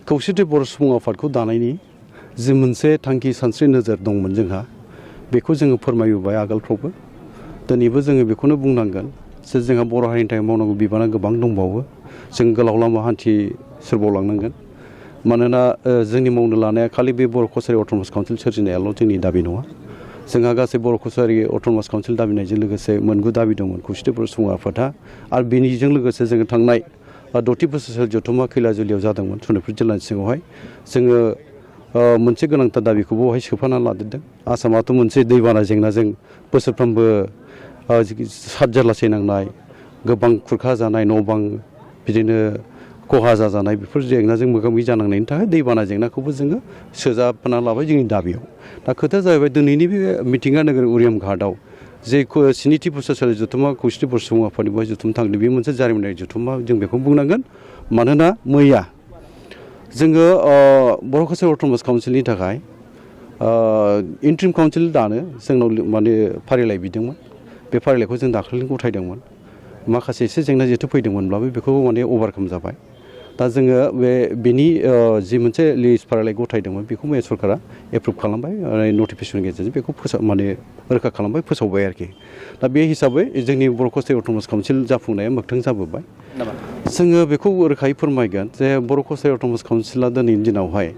खौसेथि बर' सुबुं आफादखौ दानायनि जि मोनसे थांखि सानस्रि नोजोर दंमोन जोंहा बेखौ जोङो फोरमायबोबाय आगोलफ्रावबो दिनैबो जोङो बेखौनो बुंनांगोन जे जोंहा बर' हारिनि थाखाय मावनांगौ बिबाना गोबां दंबावो जों गोलाव लामा हान्थि सोरबावलांनांगोन मानोना जोंनि मावनो लानाया खालि बे बर' कसारि अट'नमास काउन्सिल सोरजिनायाल' जोंनि दाबि नङा जोंहा गासै बर' कसारि अट'नमास काउन्सिल दाबिनायजों लोगोसे मोनगु दाबि दंमोन खौसेथि बर' सुबुं आफादा आरो बेनिजों लोगोसे जोङो थांनाय 60 बोसोरसो जथुम्मा खैलाजुलियाव जादोंमोन सनितपुर जिल्लानि सिङावहाय जोङो मोनसे गोनांथार दाबिखौ बेवहाय सोफानानै लादेरदों आसामाथ' मोनसे दैबाना जेंनाजों बोसोरफ्रोमबो सात जारलासे नांनाय गोबां खुरखा जानाय न' बां बिदिनो खहा जाजानाय बेफोर जेंनाजों मोगा मोगि जानांनायनि थाखाय दैबाना जेंनाखौबो जोङो सोजाबना लाबाय जोंनि दाबियाव दा खोथाया जाहैबाय दिनैनि बे मिथिंगा नोगोर उरियाम घाटआव जे 7थि बोसोरसालि जथुम्मा खौसेथि बर' सुबुं आफादनि बेवहाय जथुम थांदों बे मोनसे जारिमिनारि जथुम्मा जों बेखौ बुंनांगोन मानोना मैया जोङो बर' कसारि अट'नमास काउन्सिलनि थाखाय इन्ट्रिम काउन्सिल दानो जोंनाव माने फारिलाइ बिदोंमोन बे फारिलाइखौ जों दाखालिनो गथायदोंमोन माखासे एसे जेंना जेथो फैदोंमोनब्लाबो बेखौ माने अभारकाम जाबाय दा जोङो बेनि जि मोनसे लिस्ट फारिलाइ गथायदोंमोन बेखौ मैया सरकारा एप्रुभ खालामबाय नटिफिकेसननि गेजेरजों बेखौ माने रोखा खालामबाय फोसावबाय आरोखि दा बे हिसाबै जोंनि बर' कसारि अट'नमास काउन्सिल जाफुंनाया मोगथां जाबोबाय जोङो बेखौ रोखायै फोरमायगोन जे बर' कसारि अट'नमास काउन्सिला दिनैनि दिनावहाय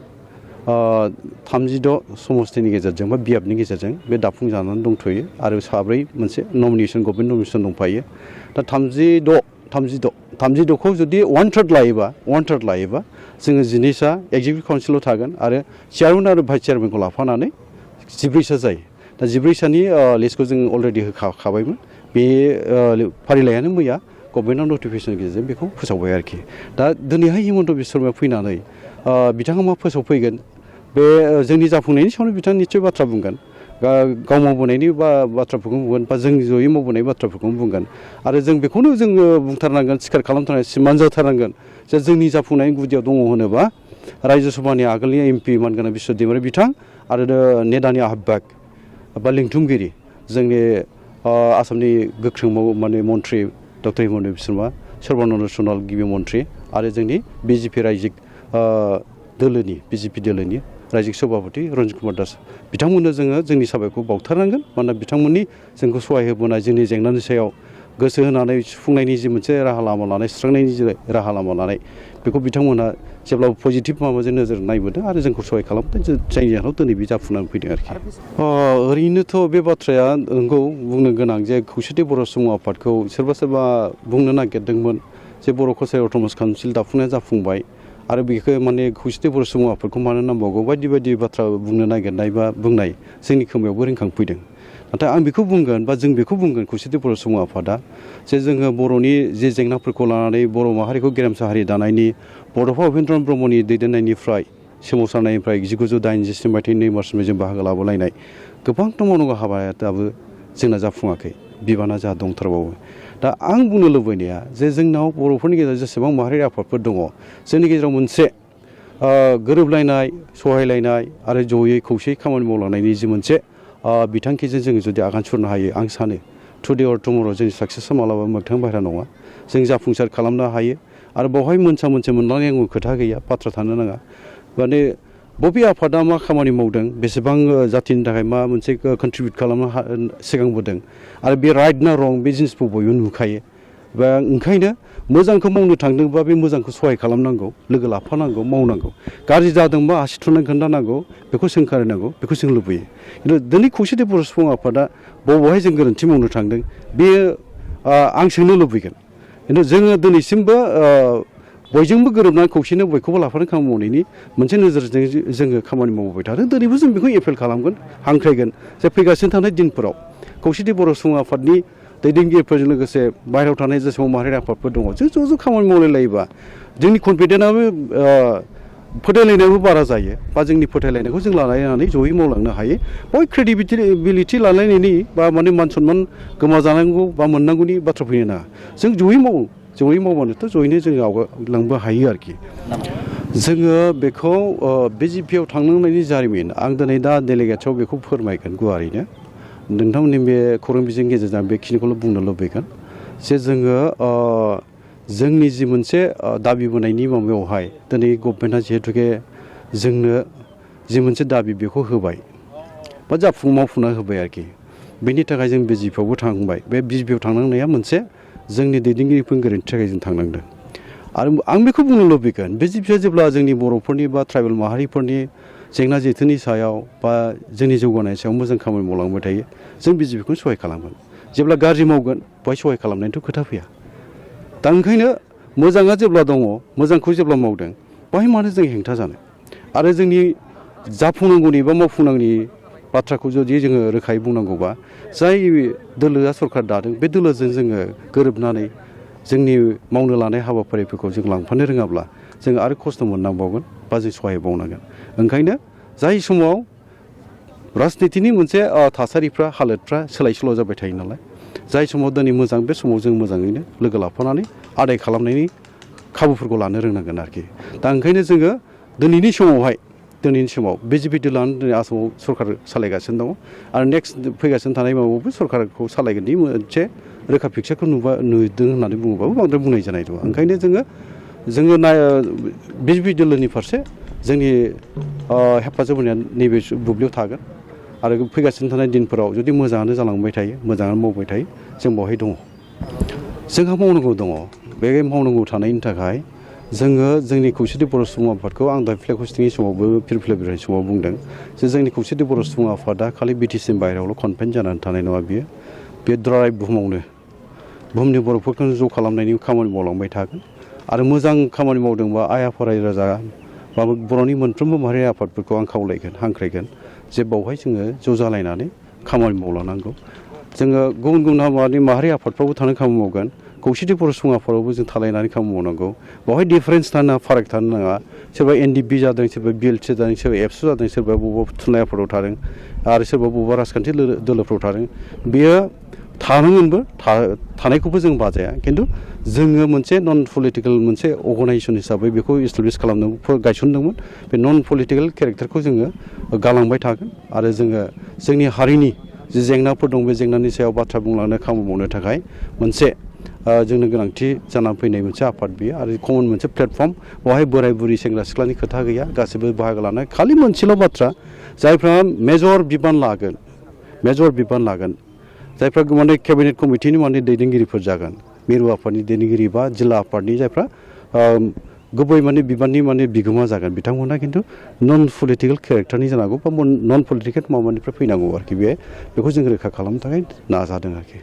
36 समस्तिनि गेजेरजों बा बियाबनि गेजेरजों बे दाफुंजानानै दंथ'यो आरो साब्रै मोनसे नमिनेसन गभर्नमेन्ट नमिनेसन दंफायो दा 36खौ जुदि वान थार्ड लायोबा जोङो 12सा एक्जिकिउटिभ काउन्सिलाव थागोन आरो चेयारमेन आरो भाइस चेयारमेनखौ लाफानानै 14सा जायो दा 14सानि लिस्टखौ जों अलरेडि होखाबायमोन बे फारिलाइयानो मैया गभर्नमेन्टआव नटिफिकेसननि गेजेरजों बेखौ फोसावबाय आरोखि दा दिनैहाय हिमन्त बिश्व शर्माया फैनानै बिथाङा मा फोसावफैगोन बे जोंनि जाफुंनायनि सायावनो बिथाङा निस्सय बाथ्रा बुंगोन गाव मावबोनायनि बाथ्राफोरखौ बुंगोन बा जों जयै मावबोनाय बाथ्राफोरखौ बुंगोन आरो जों बेखौनो जोङो बुंथारनांगोन सिखार खालामथारनांगोन सिमान जाथारनांगोन जे जोंनि जाफुंनायनि गुदियाव दङ होनोबा रायजो सभानि आगोलनि एमपि मानगोनां बिश्व दैमारि बिथां आरो नेडानि आह्बायक बा लिंथुमगिरि जोंनि आसामनि गोख्रों माने मन्त्रि डक्टर हिमन्त बिश्व शर्मा सर्बानन्द सन'वाल गिबि मन्त्रि आरो जोंनि बिजेपि रायजिक बिजेपि दोलोनि रायजिक सभापति रन्जित कुमार दास बिथांमोननो जोङो जोंनि साबायखरखौ बावथारनांगोन मानोना बिथांमोननि जोंखौ सहाय होबोनाय जोंनि जेंनानि सायाव गोसो होनानै सुफुंनायनि जि मोनसे राहा लामा लानाय सुस्रांनायनि जि राहा लामा लानाय बेखौ बिथांमोनहा जेब्लाबो पजिटिभ माबाजों नोजोर नायबोदों आरो जोंखौ सहाय खालामदों जायनि जाहोनाव दिनै बे जाफुंनानै फैदों आरोखि ओरैनोथ' बे बाथ्राया नंगौ बुंनो गोनां जे खौसेथि बर' सुबुं आफादखौ सोरबा बुंनो नागिरदोंमोन जे बर' कसारि अट'नमास काउन्सिल दाफुंनाया जाफुंबाय आरो बेखौ माने खौसेथि बर' सुबुं आफादखौ मानो नांबावगौ बायदि बाथ्रा बुंनो नागिरनाय बा बुंनाय जोंनि खोमायावबो रिंखांफैदों नाथाय आं बेखौ बुंगोन बा जों बेखौ बुंगोन खौसेथि बर' सुबुं आफादा जे जोङो बर'नि जे जेंनाफोरखौ लानानै बर' माहारिखौ गेरेमसा हारि दानायनि बड'फा उपेन्द्र ब्रह्मनि दैदेननायनिफ्राय सोमावसारनायनिफ्राय 1987 मायथाइनि 2 मार्चनिफ्राय जों बाहागो लाबोलायनाय गोबांथ' मावनांगौ हाबाया दाबो जोंना जाफुङाखै बिबाना जोंहा दंथारबावो दा आं बुंनो लुबैनाया जे जोंनाव बर'फोरनि गेजेराव जेसेबां माहारि आफादफोर दङ जोंनि गेजेराव मोनसे गोरोबलायनाय सहायलायनाय आरो जयै खौसेयै खामानि मावलांनायनि जि मोनसे बिथांखिजों जोङो जुदि आगान सुरनो हायो आं सानो टुडे अर टुमर' जोंनि साक्सेसआ मालाबा मोगथां बाहेरा नङा जों जाफुंसार खालामनो हायो आरो बेवहाय मोनसे मोनलांनांगौ खोथा गैया बाथ्रा थानो नाङा माने बबे आफादा मा खामानि मावदों बेसेबां जाथिनि थाखाय मा मोनसे कन्ट्रिबिउट खालामनो सिगांबोदों आरो बे राइट ना रं बे जिनिसखौ बयबो नुखायो बा ओंखायनो मोजांखौ मावनो थांदोंबा बे मोजांखौ सहाय खालामनांगौ लोगो लाफानांगौ मावनांगौ गाज्रि जादोंबा आसि थुनानै खोन्थानांगौ बेखौ सोंखारिनांगौ बेखौ जों लुबैयो खिन्थु दिनै खौसेथि बर' सुबुं आफादा बबेहाय जों गोरोन्थि मावनो थांदों बेयो आं सोंनो लुबैगोन खिन्थु जोङो दिनैसिमबो बयजोंबो गोरोबनानै खौसेनो बयखौबो लाफानानै खामानि मावनायनि मोनसे नोजोरजों जोङो खामानि मावबोबाय थादों दिनैबो जों बेखौ एपेल खालामगोन हांख्रायगोन जे फैगासिनो थानाय दिनफोराव खौसेथि बर' सुबुं आफादनि दैदेनगिरिफोरजों लोगोसे बाहेरायाव थानाय जेसेबां माहारि आफादफोर दङ जों ज' खामानि मावलायलायोबा जोंनि कनफिडेन्सआबो फोथायलायनायाबो बारा जायो बा जोंनि फोथायलायनायखौ जों लालायनानै जयै मावलांनो हायो बय क्रेडिबिलिटि लालायनायनि बा माने मान सनमान गोमाजानांगौ बा मोननांगौनि बाथ्रा फैनो नाङा जों जयै मावबानोथ' जयैनो जोङो आवगायलांनो हायो आरोखि जोङो बेखौ बिजेपिआव थांनांनायनि जारिमिन आं दिनै दा डेलिगेट्सआव बेखौ फोरमायगोन गुवारैनो नोंथांमोननि बे खौरां बिजोंनि गेजेरजों बेखिनिखौल' बुंनो लुबैगोन जे जोङो जोंनि जि मोनसे दाबि बोनायनि माबायावहाय दिनै गभर्नमेन्टआ जिहेतुके जोंनो जि मोनसे दाबि बेखौ होबाय बा मावफुंना होबाय आरोखि बेनि थाखाय जों बिजेपियावबो थांबाय बे बिजेपियाव थांनांनाया मोनसे जोंनि दैदेनगिरिफोरनि गोरोन्थिनि थाखाय जों थांनांदों आरो आं बेखौ बुंनो लुबैगोन बिजेपिया जेब्ला जोंनि बर'फोरनि बा ट्राइबेल माहारिफोरनि जेंना जेथोनि सायाव बा जोंनि जौगानायनि सायाव मोजां खामानि मावलांबाय थायो जों बिजेपिखौ सहाय खालामगोन जेब्ला गाज्रि मावगोन बेवहाय सहाय खालामनायनिथ' खोथा फैया दा ओंखायनो मोजाङा जेब्ला दङ मोजांखौ जेब्ला मावदों बेवहाय मानो जों हेंथा जानो आरो जोंनि जाफुंनांगौनि बा मावफुंनांगौनि बाथ्राखौ जुदि जोङो रोखायै बुंनांगौबा जाय दोलोआ सरकार दादों बे दोलोजों जोङो गोरोबनानै जोंनि मावनो लानाय हाबाफारिफोरखौ जों लांफानो रोङाब्ला जों आरो खस्थ' मोननांबावगोन बा जों सहाय बावनांगोन ओंखायनो जाय समाव राजनितिनि मोनसे थासारिफ्रा हालोदफ्रा सोलाय सोल' जाबाय थायो नालाय जाय समाव दिनै मोजां बे समाव जों मोजाङैनो लोगो लाफानानै आदाय खालामनायनि खाबुफोरखौ लानो रोंनांगोन आरोखि दा ओंखायनो जोङो दिनैनि समाव बिजेपि दोलोआनो दिनै आसामाव सरकार सालायगासिनो दङ आरो नेक्स्ट फैगासिनो थानाय माबायावबो सरकारखौ सालायगोननि मोनसे रोखा पिक्सारखौ नुदों होननानै बुङोबाबो बांद्राय बुंनाय जानाय नङा ओंखायनो जोङो बिजेपि दोलोनि फारसे जोंनि हेफाजाब होनाया नैबे बुब्लियाव थागोन आरो फैगासिनो थानाय दिनफोराव जुदि मोजाङानो जालांबाय थायो मोजाङानो मावबाय थायो जों बावहाय दङ जोंहा मावनांगौ दङ बे मावनांगौ थानायनि थाखाय जोङो जोंनि खौसेथि बर' सुबुं आफादखौ आं दहाय फ्लेग हस्टिंनि समावबो फिरफिला बिरहोनाय समाव बुंदों जे जोंनि खौसेथि बर' सुबुं आफादा खालि बिटिसिनि बाहेरायावल' कनफाइन जानानै थानाय नङा बे द्राय बुहुमावनो बुहुमनि बर'फोरखौ ज' खालामनायनि खामानि मावलांबाय थागोन आरो मोजां खामानि मावदोंबा आइ आफा रायजो राजा बा बर'नि मोनफ्रोमबो माहारि आफादफोरखौ आं खावलायगोन हांख्रायगोन जे बावहाय जोङो ज' जालायनानै खामानि मावलांनांगौ जोङो गुबुन माहारि आफादफ्रावबो थानानै खामानि मावगोन खौसेथि बर' सुबुं आफादावबो जों थालायनानै खामानि मावनांगौ बावहाय डिफारेन्स फाराग थानो नाङा सोरबा एनडिपि जादों सोरबा बिएलटि जादों सोरबा एबसु जादों सोरबा बबेबा थुनलाइ आफादाव थादों आरो सोरबा बबेबा राजखान्थि दोलोफ्राव थादों बेयो थानांगोनबो थानायखौबो जों बाजाया खिन्थु जोङो मोनसे नन पलिटिकेल मोनसे अर्गानाइजेसन हिसाबै बेखौ इस्टाब्लिस गायसनदोंमोन बे नन पलिटिकेल केरेक्टारखौ जोङो गालांबाय थागोन आरो जोङो जोंनि हारिनि जि जेंनाफोर दं बे जेंनानि सायाव बाथ्रा बुंलांनो खामानि मावनो थाखाय मोनसे जोंनो गोनांथि जानानै फैनाय मोनसे आफाद बियो आरो कमन मोनसे प्लेटफर्म बेवहाय बोराय बुरि सेंग्रा सिख्लानि खोथा गैया गासैबो बाहागो लानाय खालि मोनसेल' बाथ्रा जायफ्रा मेजर बिबान लागोन जायफ्रा माने केबिनेट कमिटिनि माने दैदेनगिरिफोर जागोन मिरु आफादनि दैदेनगिरि बा जिल्ला आफादनि जायफ्रा गुबै माने बिबाननि माने बिगोमा जागोन बिथांमोना खिन्थु नन पलिटिकेल केरेक्टारनि जानांगौ बा नन पलिटिकेल माबानिफ्राय फैनांगौ आरोखि बेखौ जों रोखा खालामनो थाखाय नाजादों आरोखि